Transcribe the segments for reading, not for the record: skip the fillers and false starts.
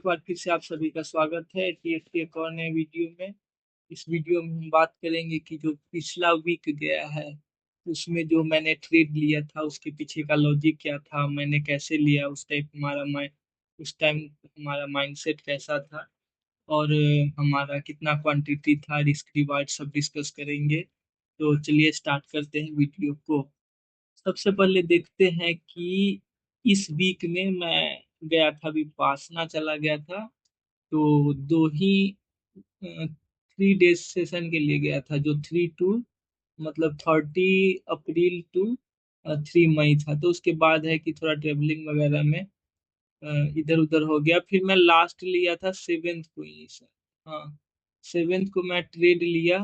एक बार फिर से आप सभी का स्वागत है टीएफ एक और नए वीडियो में। इस वीडियो में हम बात करेंगे कि जो पिछला वीक गया है उसमें जो मैंने ट्रेड लिया था उसके पीछे का लॉजिक क्या था, मैंने कैसे लिया, उस टाइम हमारा माइंडसेट कैसा था और हमारा कितना क्वांटिटी था, रिस्क रिवार्ड सब डिस्कस करेंगे। तो चलिए स्टार्ट करते हैं वीडियो को। सबसे पहले देखते हैं कि इस वीक में मैं गया था, अभी पासना चला गया था। तो दो ही 3 डेज सेशन के लिए गया था, जो 3 टू मतलब 30 अप्रैल टू 3 मई था। तो उसके बाद है कि थोड़ा ट्रेवलिंग वगैरह में इधर उधर हो गया। फिर मैं लास्ट लिया था 7th को ही सर। हाँ, 7th को मैं ट्रेड लिया।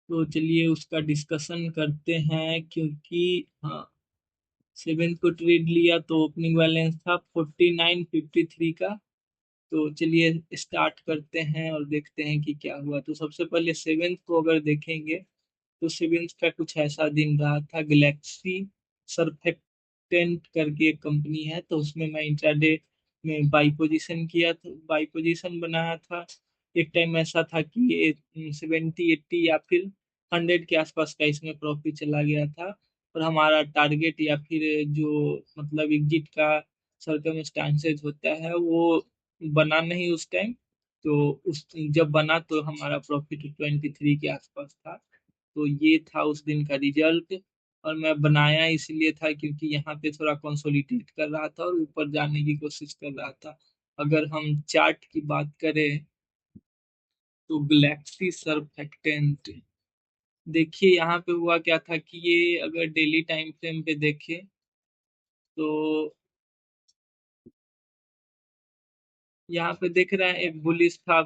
तो चलिए उसका डिस्कशन करते हैं, क्योंकि हाँ, 7th को ट्रेड लिया तो ओपनिंग बैलेंस था 49.53 का। तो चलिए स्टार्ट करते हैं और देखते हैं कि क्या हुआ। तो सबसे पहले 7th को अगर देखेंगे तो 7th का कुछ ऐसा दिन रहा था। गैलेक्सी सरफेक्टेंट करके एक कंपनी है, तो उसमें मैं इंट्राडे में बाई पोजीशन किया था, बाई पोजीशन बनाया था। एक टाइम ऐसा था कि ये 70 80 या फिर 100 के आसपास का इसमें प्रॉफिट चला गया था। और हमारा टारगेट या फिर जो मतलब एग्जिट का सर्कमस्टांसेस होता है वो बना नहीं उस टाइम। तो उस जब बना तो हमारा प्रॉफिट 23 के आसपास था। तो ये था उस दिन का रिजल्ट। और मैं बनाया इसलिए था क्योंकि यहाँ पे थोड़ा कंसोलिडेट कर रहा था और ऊपर जाने की कोशिश कर रहा था। अगर हम चार्ट की बात करें तो गैलेक्सी सर्फेक्टेंट, देखिए यहाँ पे हुआ क्या था कि ये अगर डेली टाइम फ्रेम पे देखे तो यहाँ पे देख रहे हैं एक बुलिश था,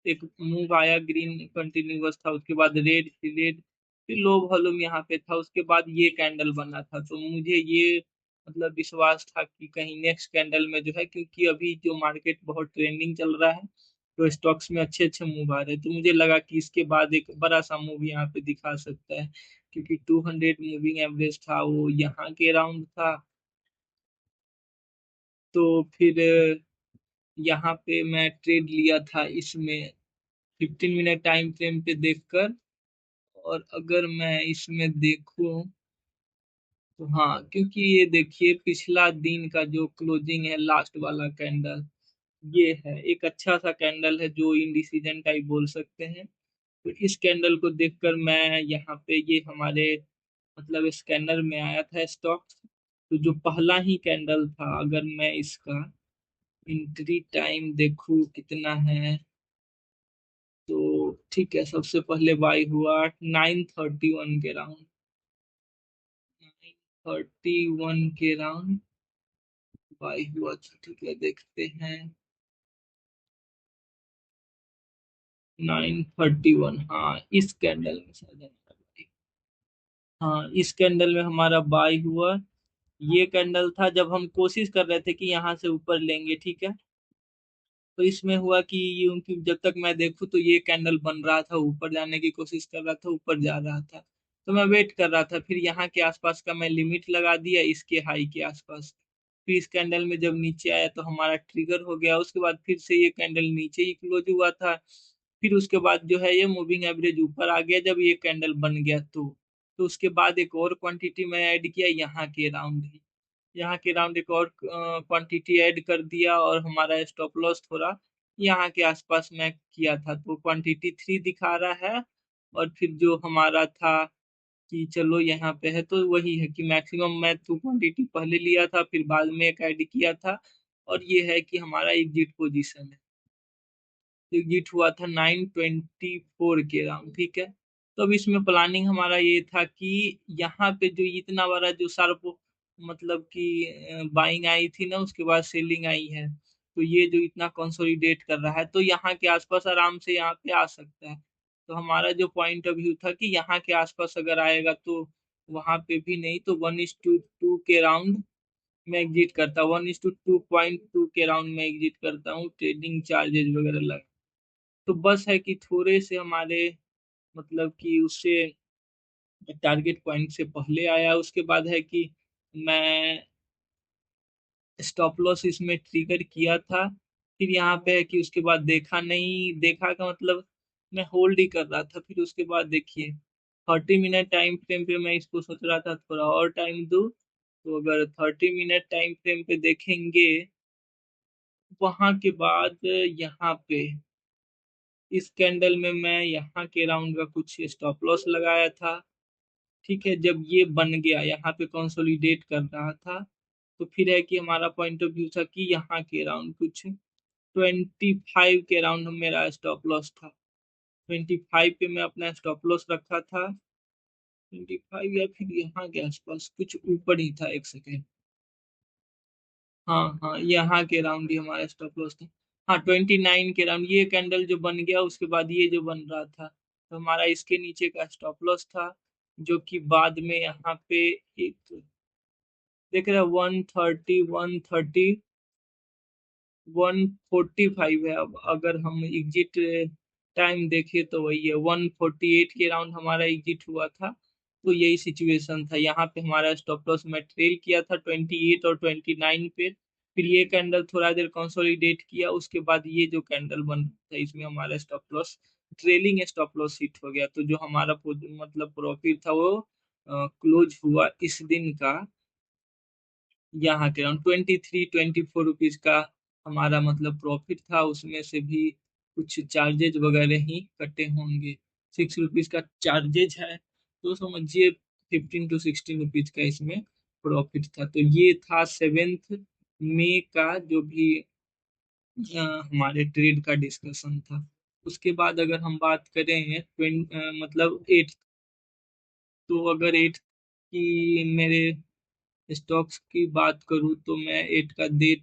एक मूव आया, ग्रीन कंटिन्यूअस था, उसके बाद रेड, रेड, फिर लो वॉल्यूम यहाँ पे था, उसके बाद ये कैंडल बना था। तो मुझे ये मतलब विश्वास था कि कहीं नेक्स्ट कैंडल में जो है, क्योंकि अभी जो मार्केट बहुत ट्रेंडिंग चल रहा है तो स्टॉक्स में अच्छे अच्छे मूव आ रहे हैं, तो मुझे लगा कि इसके बाद एक बड़ा सा मूव यहाँ पे दिखा सकता है। क्योंकि 200 मूविंग एवरेज था वो यहाँ के अराउंड था। तो फिर यहाँ पे मैं ट्रेड लिया था इसमें 15 मिनट टाइम फ्रेम पे देखकर। और अगर मैं इसमें देखूं तो हाँ, क्योंकि ये देखिए पिछला दिन का जो क्लोजिंग है, लास्ट वाला कैंडल ये है, एक अच्छा सा कैंडल है जो इंडिसीजन टाइप बोल सकते हैं। तो इस कैंडल को देखकर मैं यहाँ पे, ये हमारे मतलब स्कैनर में आया था स्टॉक। तो जो पहला ही कैंडल था, अगर मैं इसका एंट्री टाइम देखूं कितना है, तो ठीक है, सबसे पहले बाई हुआ 9:31 के राउंड, 9:31 के राउंड बाई हुआ था। ठीक है, देखते हैं। 9:31, हाँ इस कैंडल में शायद हमारा buy। हाँ, इस कैंडल में हमारा बाई हुआ। ये कैंडल था जब हम कोशिश कर रहे थे कि यहाँ से ऊपर लेंगे, ठीक है। तो इसमें हुआ कि क्योंकि जब तक मैं देखूं तो ये कैंडल बन रहा था, ऊपर जाने की कोशिश कर रहा था, ऊपर जा रहा था। तो मैं वेट कर रहा था, फिर यहाँ के आसपास का मैं लिमिट लगा दिया, इसके हाई के आसपास। फिर इस कैंडल में जब नीचे आया तो हमारा ट्रिगर हो गया। उसके बाद फिर से ये कैंडल नीचे ही क्लोज हुआ था। फिर उसके बाद जो है ये मूविंग एवरेज ऊपर आ गया जब ये कैंडल बन गया। तो उसके बाद एक और क्वांटिटी मैं ऐड किया यहाँ के राउंड ही, यहाँ के राउंड एक और क्वांटिटी ऐड कर दिया और हमारा स्टॉप लॉस थोड़ा यहाँ के आसपास मैं किया था। तो क्वांटिटी 3 दिखा रहा है। और फिर जो हमारा था कि चलो यहाँ पे है, तो वही है कि मैक्सिमम मैं 2 क्वांटिटी पहले लिया था, फिर बाद में एक ऐड किया था। और ये है कि हमारा एग्जिट पोजीशन है, एग्जिट हुआ था 9:24 के राउंड, ठीक है। तो अब इसमें प्लानिंग हमारा ये था कि यहाँ पे जो इतना बड़ा जो शार्प मतलब कि बाइंग आई थी ना, उसके बाद सेलिंग आई है, तो ये जो इतना कंसोलिडेट कर रहा है तो यहाँ के आसपास आराम से यहाँ पे आ सकता है। तो हमारा जो पॉइंट ऑफ व्यू था कि यहाँ के आसपास अगर आएगा तो वहां पे भी नहीं, तो 1:2 के राउंड में एग्जिट करता, 1:2.2 के राउंड में एग्जिट करता हूँ, ट्रेडिंग चार्जेस वगैरह लगा। तो बस है कि थोड़े से हमारे मतलब कि उससे टारगेट पॉइंट से पहले आया। उसके बाद है कि मैं स्टॉप लॉस इसमें ट्रिगर किया था। फिर यहाँ पे है कि उसके बाद देखा नहीं, देखा का मतलब मैं होल्ड ही कर रहा था। फिर उसके बाद देखिए 30 मिनट टाइम फ्रेम पे मैं इसको सोच रहा था थोड़ा और टाइम दूं। तो अगर 30 मिनट टाइम फ्रेम पे देखेंगे, वहां के बाद यहाँ पे इस कैंडल में मैं यहाँ के राउंड का कुछ स्टॉप लॉस लगाया था। ठीक है, जब ये बन गया यहाँ पे कंसोलिडेट कर रहा था, तो फिर है कि हमारा पॉइंट ऑफ व्यू था कि यहाँ के राउंड कुछ 25 के राउंड मेरा स्टॉप लॉस था। 25 पे मैं अपना स्टॉप लॉस रखा था। 25 या फिर यहाँ के आसपास कुछ ऊपर ही था, एक सेकेंड। हाँ हाँ, यहाँ के राउंड ही हमारा स्टॉप लॉस था। हाँ, 29 के राउंड, ये कैंडल जो बन गया उसके बाद ये जो बन रहा था, तो हमारा इसके नीचे का स्टॉप लॉस था। जो कि बाद में यहाँ पे एक देख रहे 145 है। अब अगर हम एग्जिट टाइम देखें तो वही है 148 के राउंड हमारा एग्जिट हुआ था। तो यही सिचुएशन था, यहाँ पे हमारा स्टॉप लॉस मैं ट्रेल किया था 28 और 29 पे। फिर ये कैंडल थोड़ा देर कंसोलिडेट किया, उसके बाद ये जो कैंडल बन रहा था इसमें हमारा stop loss, trailing stop loss hit हो गया। तो जो हमारा मतलब प्रॉफिट था वो क्लोज हुआ इस दिन का यहाँ के अराउंड 23-24 रुपीज का हमारा मतलब प्रॉफिट था। उसमें से भी कुछ चार्जेज वगैरह ही कटे होंगे। 6 रुपीज का चार्जेज है, तो समझिए 15 to 16 रुपीज का इसमें प्रॉफिट था। तो ये था 7 मई का जो भी हमारे ट्रेड का डिस्कशन था। उसके बाद अगर हम बात करें मतलब 8, तो अगर 8 की मेरे स्टॉक्स की बात करूं तो मैं 8 का डे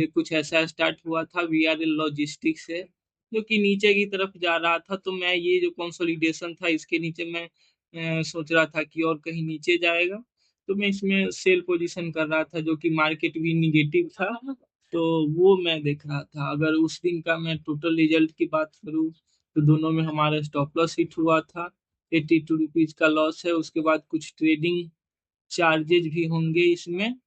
कुछ ऐसा स्टार्ट हुआ था वीआरएल लॉजिस्टिक्स से, जो कि नीचे की तरफ जा रहा था। तो मैं ये जो कंसोलिडेशन था इसके नीचे मैं सोच रहा था कि और कहीं नीचे जाएगा, तो मैं इसमें सेल पोजीशन कर रहा था, जो कि मार्केट भी निगेटिव था। तो वो मैं देख रहा था। अगर उस दिन का मैं टोटल रिजल्ट की बात करूं तो दोनों में हमारा स्टॉप लॉस हिट हुआ था। 82 रुपीज का लॉस है। उसके बाद कुछ ट्रेडिंग चार्जेज भी होंगे इसमें,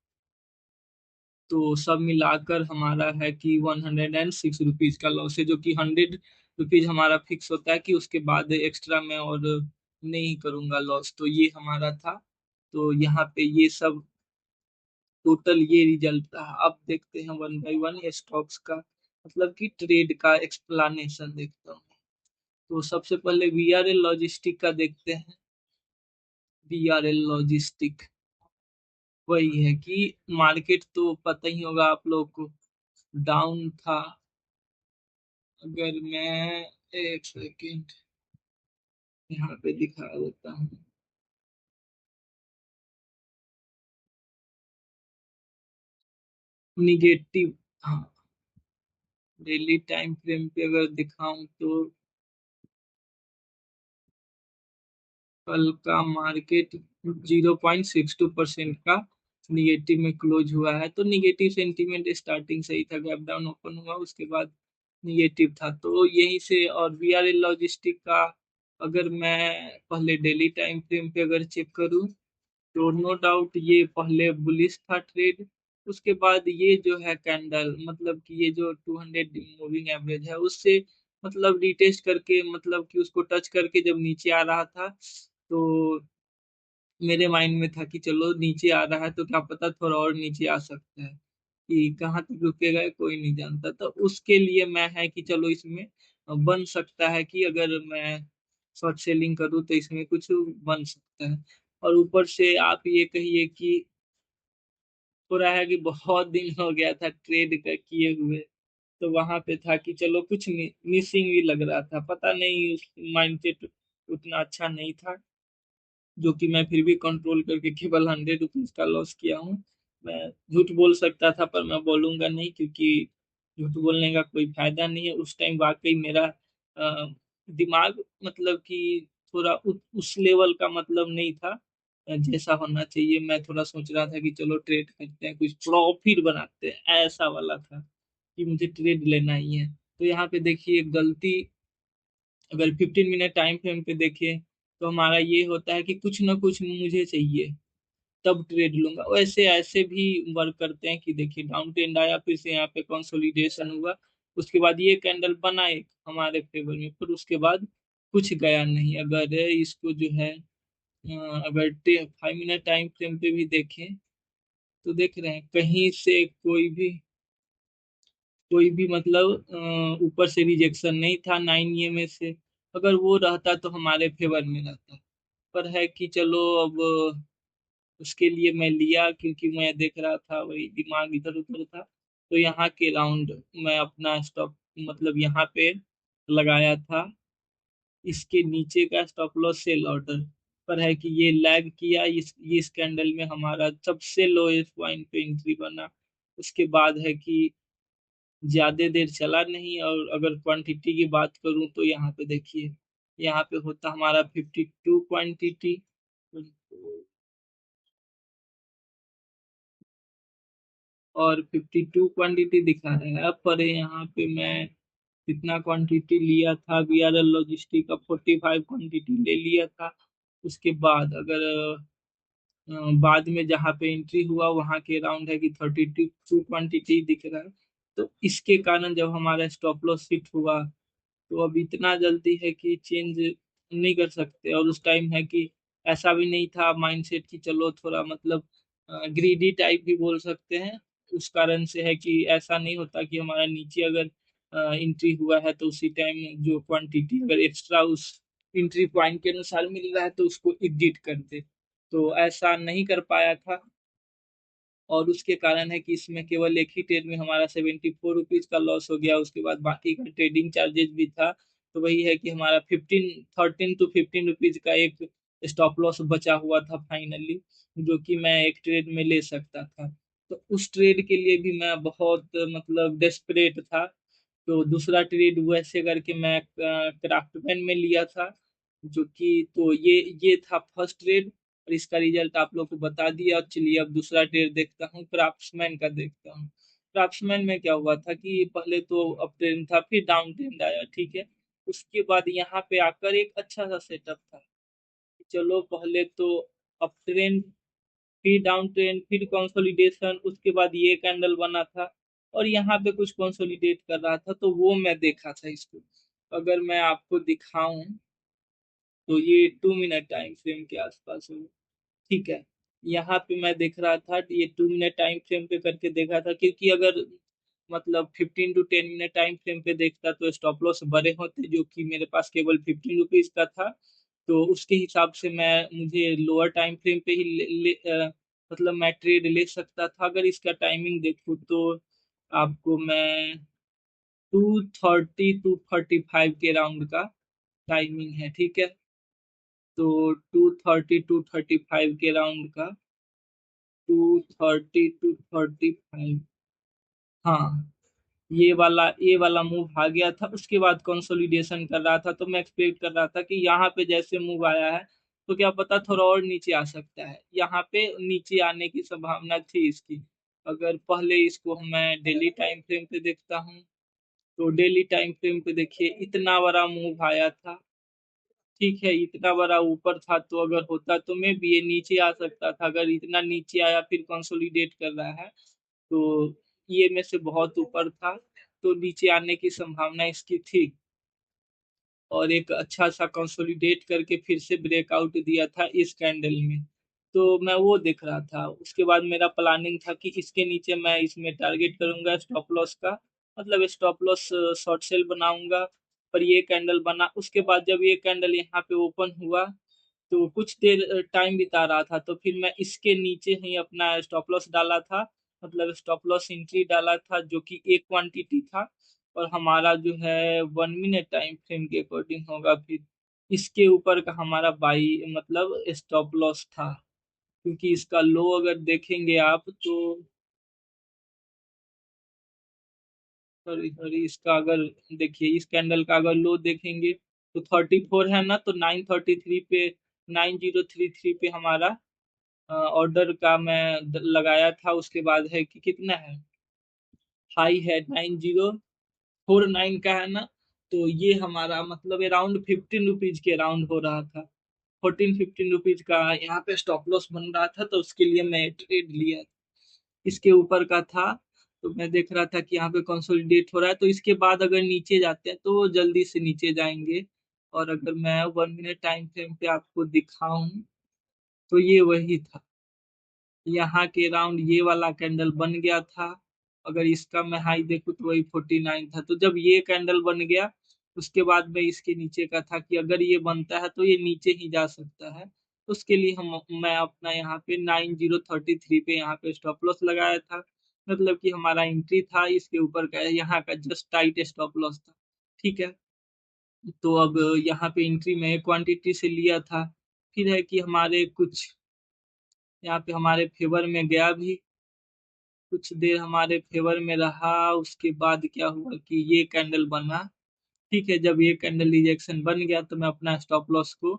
तो सब मिलाकर हमारा है कि 106 रुपीज का लॉस है, जो कि 100 रुपीज हमारा फिक्स होता है कि उसके बाद एक्स्ट्रा मैं और नहीं करूंगा लॉस। तो ये हमारा था। तो यहाँ पे ये सब टोटल ये रिजल्ट रहा। अब देखते हैं वन बाय वन स्टॉक्स का मतलब कि ट्रेड का एक्सप्लानेशन देखता हूँ। तो सबसे पहले वीआरएल लॉजिस्टिक का देखते हैं। वीआरएल लॉजिस्टिक वही है कि मार्केट तो पता ही होगा आप लोग को, डाउन था। अगर मैं एक सेकेंड यहाँ पे दिखा देता हूँ। निगेटिव, हाँ, डेली टाइम फ्रेम पे अगर दिखाऊं तो कल का मार्केट 0.62% का निगेटिव में क्लोज हुआ है। तो निगेटिव सेंटीमेंट स्टार्टिंग से ही था, गैप डाउन ओपन हुआ उसके बाद निगेटिव था, तो यहीं से। और वीआरएल लॉजिस्टिक का अगर मैं पहले डेली टाइम फ्रेम पे अगर चेक करूं तो नो डाउट ये पहले बुलिश था ट्रेड। उसके बाद ये जो है कैंडल मतलब कि ये जो 200 मूविंग एवरेज है उससे मतलब रिटेस्ट करके मतलब कि उसको टच करके जब नीचे आ रहा था, तो मेरे माइंड में था कि चलो नीचे आ रहा है तो क्या पता थोड़ा और नीचे आ सकता है, कि कहाँ तक रुकेगा कोई नहीं जानता। तो उसके लिए मैं है कि चलो इसमें बन सकता है कि अगर मैं शॉर्ट सेलिंग करूँ तो इसमें कुछ बन सकता है। और ऊपर से आप ये कहिए कि थोड़ा है कि बहुत दिन हो गया था ट्रेड का किए हुए, तो वहां पे था कि चलो कुछ मिसिंग भी लग रहा था, पता नहीं माइंडसेट उतना अच्छा नहीं था, जो कि मैं फिर भी कंट्रोल करके केवल 100 रुपीज का लॉस किया हूँ। मैं झूठ बोल सकता था पर मैं बोलूंगा नहीं, क्योंकि झूठ बोलने का कोई फायदा नहीं है। उस टाइम वाकई मेरा दिमाग मतलब कि थोड़ा उस लेवल का मतलब नहीं था जैसा होना चाहिए। मैं थोड़ा सोच रहा था कि चलो ट्रेड करते हैं, कुछ प्रॉफिट बनाते हैं, ऐसा वाला था कि मुझे ट्रेड लेना ही है। तो यहाँ पे देखिए गलती, अगर 15 मिनट टाइम फ्रेम पे देखें तो हमारा ये होता है कि कुछ ना कुछ मुझे चाहिए। तब ट्रेड लूंगा। वैसे ऐसे भी वर्क करते हैं कि देखिए डाउन ट्रेंड आया, फिर से यहाँ पे कंसोलिडेशन हुआ, उसके बाद ये कैंडल बना एक हमारे फेवर में, फिर उसके बाद कुछ गया नहीं। अगर इसको जो है अगर 5 मिनट टाइम फ्रेम पे भी देखें तो देख रहे हैं कहीं से कोई भी मतलब ऊपर से रिजेक्शन नहीं था 9 में से। अगर वो रहता तो हमारे फेवर में रहता। पर है कि चलो अब उसके लिए मैं लिया, क्योंकि मैं देख रहा था, वही दिमाग इधर उधर था। तो यहाँ के राउंड मैं अपना स्टॉप मतलब यहाँ पे लगाया था, इसके नीचे का स्टॉप लॉस सेल ऑर्डर। पर है कि ये लैग किया, इस कैंडल में हमारा सबसे लोएस्ट पॉइंट पे एंट्री बना। उसके बाद है कि ज्यादा देर चला नहीं। और अगर क्वांटिटी की बात करूं तो यहाँ पे देखिए, यहाँ पे होता हमारा 52 क्वांटिटी, और 52 क्वांटिटी दिखा रहा है। पर यहाँ पे मैं कितना क्वांटिटी लिया था, बीआरएल लॉजिस्टिक का 45 क्वांटिटी ले लिया था। उसके बाद अगर बाद में जहाँ पे एंट्री हुआ वहां के अराउंड है कि 32 क्वांटिटी दिख रहा है। तो इसके कारण जब हमारा स्टॉप लॉस हिट हुआ, तो अब इतना जल्दी है कि चेंज नहीं कर सकते। और उस टाइम है कि ऐसा भी नहीं था माइंडसेट कि चलो थोड़ा मतलब ग्रीडी टाइप भी बोल सकते हैं। उस कारण से है कि ऐसा नहीं होता कि हमारा नीचे अगर एंट्री हुआ है तो उसी टाइम जो क्वांटिटी अगर एक्स्ट्रा उस एंट्री पॉइंट के अनुसार मिल रहा है तो उसको एग्जिट कर दे। तो ऐसा नहीं कर पाया था। और उसके कारण है कि इसमें केवल एक ही ट्रेड में हमारा 74 रुपीज का लॉस हो गया। उसके बाद बाकी का ट्रेडिंग चार्जेस भी था। तो वही है कि हमारा 13 to 15 रुपीज का एक स्टॉप लॉस बचा हुआ था फाइनली, जो कि मैं एक ट्रेड में ले सकता था। तो उस ट्रेड के लिए भी मैं बहुत मतलब डेस्परेट था। तो दूसरा ट्रेड वैसे करके मैं क्राफ्टमैन में लिया था, जो कि तो ये था फर्स्ट ट्रेड। और इसका रिजल्ट आप लोग को बता दिया। चलिए अब दूसरा ट्रेड देखता हूँ, क्राफ्ट्समैन का देखता हूँ। क्राफ्ट्समैन में क्या हुआ था कि पहले तो अप ट्रेंड था, फिर डाउन ट्रेंड आया, ठीक है। उसके बाद यहाँ पे आकर एक अच्छा सा सेटअप था। चलो पहले तो अप ट्रेंड, फिर डाउन ट्रेंड, फिर कंसोलिडेशन, उसके बाद ये कैंडल बना था। और यहाँ पे कुछ कंसोलिडेट कर रहा था, तो वो मैं देखा था इसको। अगर मैं आपको दिखाऊं तो ये 2 मिनट टाइम फ्रेम के आसपास है, ठीक है। यहाँ पे मैं देख रहा था कि ये 2 मिनट टाइम फ्रेम पे करके देखा था, क्योंकि अगर मतलब 15 to 10 मिनट टाइम फ्रेम पे देखता तो स्टॉप लॉस बड़े होते, जो कि मेरे पास केवल 15 रुपीज का था। तो उसके हिसाब से मैं मुझे लोअर टाइम फ्रेम पे ही मतलब मैं ट्रेड ले सकता था। अगर इसका टाइमिंग देखूँ तो आपको मैं 2:30 to 2:35 के राउंड का टाइमिंग है, ठीक है। तो 2:30 to 2:35 के राउंड का, 2:30 to 2:35, हाँ, ये वाला मूव आ गया था। उसके बाद कंसोलिडेशन कर रहा था, तो मैं एक्सपेक्ट कर रहा था कि यहाँ पे जैसे मूव आया है तो क्या पता थोड़ा और नीचे आ सकता है। यहाँ पे नीचे आने की संभावना थी इसकी। अगर पहले इसको मैं डेली टाइम फ्रेम पे देखता हूँ, तो डेली टाइम फ्रेम पे देखिए इतना बड़ा मूव आया था, ठीक है। इतना बड़ा ऊपर था, तो अगर होता तो मैं भी ये नीचे आ सकता था। अगर इतना नीचे आया फिर कंसोलिडेट कर रहा है, तो ये में से बहुत ऊपर था, तो नीचे आने की संभावना इसकी थी। और एक अच्छा सा कंसोलिडेट करके फिर से ब्रेकआउट दिया था इस कैंडल में। तो मैं वो देख रहा था। उसके बाद मेरा प्लानिंग था कि इसके नीचे मैं इसमें टारगेट करूंगा स्टॉप लॉस का, मतलब स्टॉप लॉस शॉर्ट सेल बनाऊंगा। पर ये कैंडल बना, उसके बाद जब ये कैंडल यहाँ पे ओपन हुआ तो कुछ देर टाइम बिता रहा था, तो फिर मैं इसके नीचे ही अपना स्टॉप लॉस डाला था, मतलब स्टॉप लॉस एंट्री डाला था, जो कि एक क्वांटिटी था। और हमारा जो है 1 मिनट टाइम फ्रेम के अकॉर्डिंग होगा फिर इसके ऊपर का हमारा बाई मतलब स्टॉप लॉस था। क्योंकि इसका लो अगर देखेंगे आप तो, सॉरी सॉरी, इसका अगर देखिए इस कैंडल का अगर लो देखेंगे तो 34 है ना, तो 933 पे, 9033 पे हमारा ऑर्डर का मैं लगाया था। उसके बाद है कि कितना है, हाई है 9049 का है ना। तो ये हमारा मतलब अराउंड 15 रुपीज के अराउंड हो रहा था। 14-15 रुपीज का यहाँ पे स्टॉप लॉस बन रहा था, तो उसके लिए मैं ट्रेड लिया। इसके ऊपर का था, तो मैं देख रहा था कि यहाँ पे कंसोलिडेट हो रहा है, तो इसके बाद अगर नीचे जाते हैं तो जल्दी से नीचे जाएंगे। और अगर मैं 1 मिनट टाइम फ्रेम पे आपको दिखाऊं, तो ये वही था। यहाँ के राउंड ये वाला कैंडल बन गया था। अगर इसका मैं हाई देखूं तो वही 49 था। तो जब ये कैंडल बन गया, उसके बाद में इसके नीचे का था कि अगर ये बनता है तो ये नीचे ही जा सकता है। उसके लिए हम मैं अपना यहाँ पे 9033 पे यहाँ पे स्टॉप लॉस लगाया था। मतलब कि हमारा एंट्री था इसके ऊपर का, यहाँ का जस्ट टाइट स्टॉप लॉस था। ठीक है। तो अब यहाँ पे एंट्री में क्वांटिटी से लिया था। फिर है कि हमारे कुछ यहाँ पे हमारे फेवर में गया भी, कुछ देर हमारे फेवर में रहा। उसके बाद क्या हुआ कि ये कैंडल बना। ठीक है, जब ये कैंडल रिजेक्शन बन गया तो मैं अपना स्टॉप लॉस को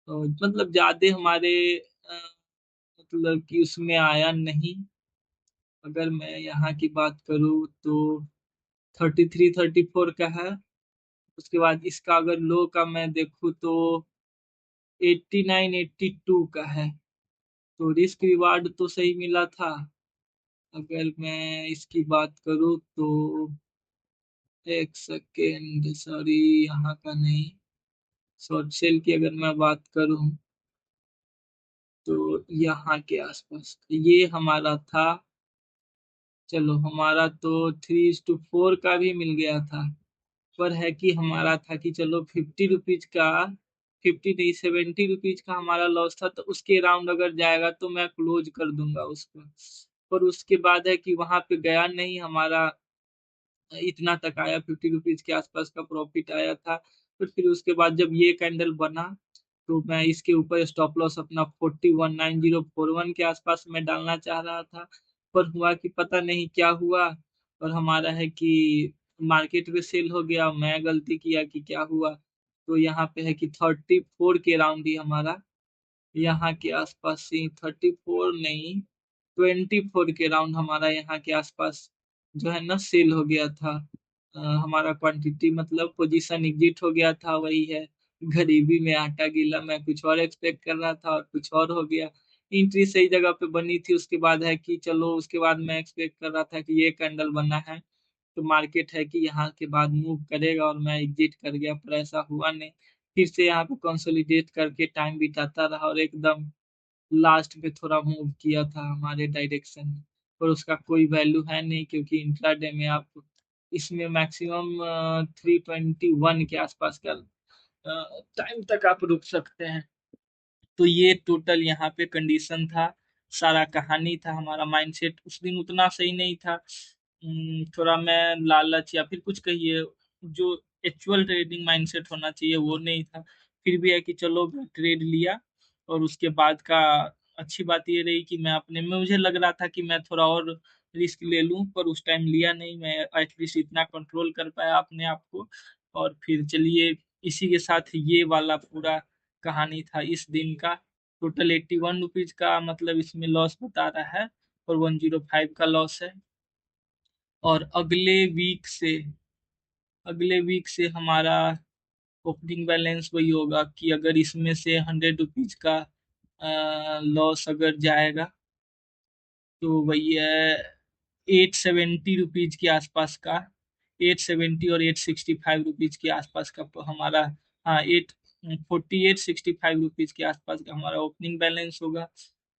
मतलब ज्यादा हमारे अ, मतलब कि उसमें आया नहीं। अगर मैं यहाँ की बात करूँ तो 33-34 का है। उसके बाद इसका अगर लो का मैं देखूँ तो 89-82 का है। तो रिस्क रिवार्ड तो सही मिला था। अगर मैं इसकी बात करूँ तो एक सेकेंड, सॉरी, यहाँ का नहीं। शॉर्ट सेल की अगर मैं बात करूं तो यहाँ के आसपास ये हमारा था। चलो, हमारा तो 3:4 का भी मिल गया था। पर है कि हमारा था कि चलो 50 रुपीज का, 50 नहीं 70 रुपीज का हमारा लॉस था, तो उसके राउंड अगर जाएगा तो मैं क्लोज कर दूंगा उसको। पर उसके बाद है कि वहां पे गया नहीं हमारा, इतना तक आया, 50 रुपीज के आसपास का प्रॉफिट आया था। तो फिर उसके बाद जब ये कैंडल बना, तो मैं इसके ऊपर स्टॉप लॉस अपना 419041 के आसपास में डालना चाह रहा था। पर हुआ कि पता नहीं क्या हुआ, और हमारा है कि मार्केट में सेल हो गया। मैं गलती किया कि क्या हुआ, तो यहाँ पे है कि 34 के राउंड ही हमारा यहाँ के आसपास ही, 34 नहीं, 24 के राउंड हमारा यहाँ के आसपास जो है ना सेल हो गया था। हमारा क्वांटिटी मतलब पोजीशन एग्जिट हो गया था, वही है। गरीबी में आटा गीला, मैं कुछ और एक्सपेक्ट कर रहा था और कुछ और हो गया। एंट्री सही जगह पे बनी थी। उसके बाद है कि चलो, उसके बाद मैं एक्सपेक्ट कर रहा था कि ये कैंडल बना है तो मार्केट है कि यहाँ के बाद मूव करेगा, और मैं एग्जिट कर गया, पर ऐसा हुआ नहीं। फिर से यहाँ पे कंसोलिडेट करके टाइम बिताता रहा, और एकदम लास्ट में थोड़ा मूव किया था हमारे डायरेक्शन में। पर उसका कोई वैल्यू है नहीं, क्योंकि इंट्राडे में आप इसमें मैक्सिमम 321 के आसपास का टाइम तक आप रुक सकते हैं। तो ये टोटल यहाँ पे कंडीशन था, सारा कहानी था। हमारा माइंडसेट उस दिन उतना सही नहीं था। थोड़ा मैं लालच या फिर कुछ कहिए, जो एक्चुअल ट्रेडिंग माइंडसेट होना चाहिए वो नहीं था। फिर भी है कि चलो ट्रेड लिया। और उसके बाद का अच्छी बात ये रही कि मैं अपने में, मुझे लग रहा था कि मैं थोड़ा और रिस्क ले लूं, पर उस टाइम लिया नहीं। मैं एटलीस्ट इतना कंट्रोल कर पाया अपने आप को। और फिर चलिए, इसी के साथ ये वाला पूरा कहानी था इस दिन का। टोटल 81 रुपीज का मतलब इसमें लॉस बता रहा है, और 105 का लॉस है। और अगले वीक से हमारा ओपनिंग बैलेंस वही होगा कि अगर इसमें से 100 रुपीज का लॉस अगर जाएगा, तो वही है 870 रुपीज के आसपास का। 870 और 865 रुपीज के आसपास का हमारा, हाँ, 848-65 रुपीज के आसपास का हमारा ओपनिंग बैलेंस होगा।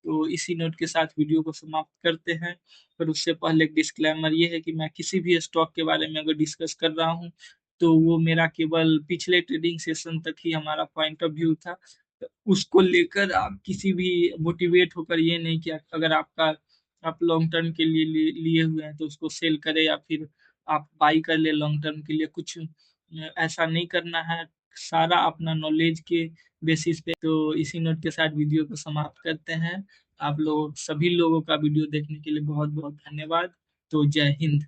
तो इसी नोट के साथ वीडियो को समाप्त करते हैं। पर उससे पहले एक डिस्क्लेमर ये है कि मैं किसी भी स्टॉक के बारे में अगर डिस्कस कर रहा हूँ, तो वो मेरा केवल पिछले ट्रेडिंग सेशन तक ही हमारा पॉइंट ऑफ व्यू था। तो उसको लेकर आप किसी भी मोटिवेट होकर ये नहीं कि अगर आप लॉन्ग टर्म के लिए लिए हुए हैं तो उसको सेल करें, या फिर आप बाई कर ले लॉन्ग टर्म के लिए। कुछ ऐसा नहीं करना है, सारा अपना नॉलेज के बेसिस पे। तो इसी नोट के साथ वीडियो को समाप्त करते हैं। आप लोग सभी लोगों का वीडियो देखने के लिए बहुत बहुत धन्यवाद। तो जय हिंद।